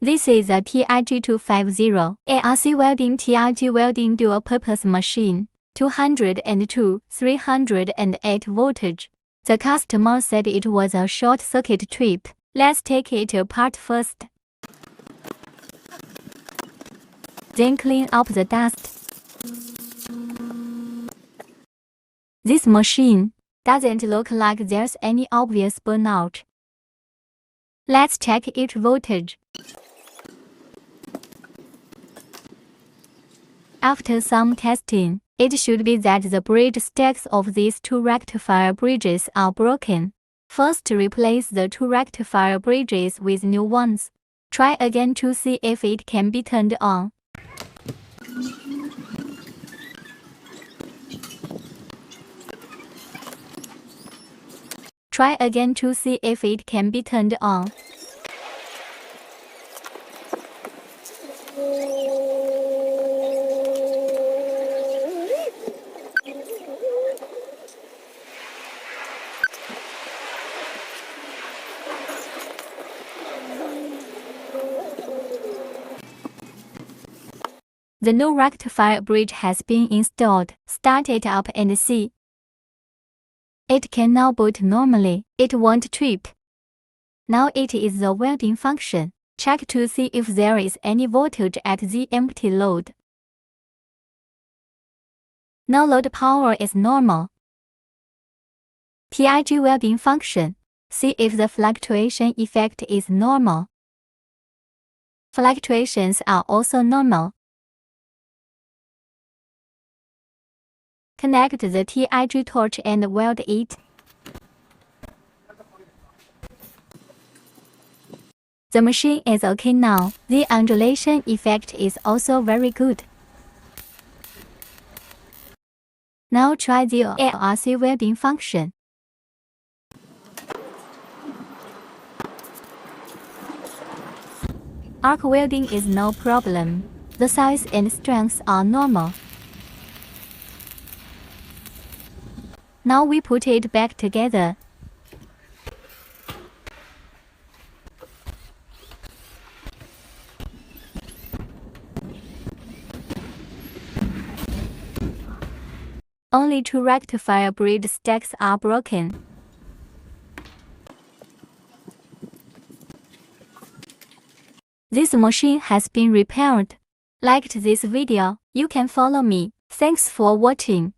This is a TIG-250S Welding TIG Welding dual-purpose machine, 202, 308 voltage. The customer said it was a short-circuit trip. Let's take it apart first. Then clean up the dust. This machine doesn't look like there's any obvious burnout. Let's check its voltage. After some testing, it should be that the bridge stacks of these two rectifier bridges are broken. First, replace the two rectifier bridges with new ones. Try again to see if it can be turned on. Try again to see if it can be turned on. The new rectifier bridge has been installed. Start it up and see. It can now boot normally. It won't trip. Now it is the welding function. Check to see if there is any voltage at the empty load. Now load power is normal. TIG welding function. See if the fluctuation effect is normal. Fluctuations are also normal. Connect the TIG torch and weld it. The machine is okay now. The undulation effect is also very good. Now try the LRC welding function. Arc welding is no problem. The size and strength are normal. Now we put it back together. Only two rectifier bridge stacks are broken. This machine has been repaired. Liked this video? You can follow me. Thanks for watching.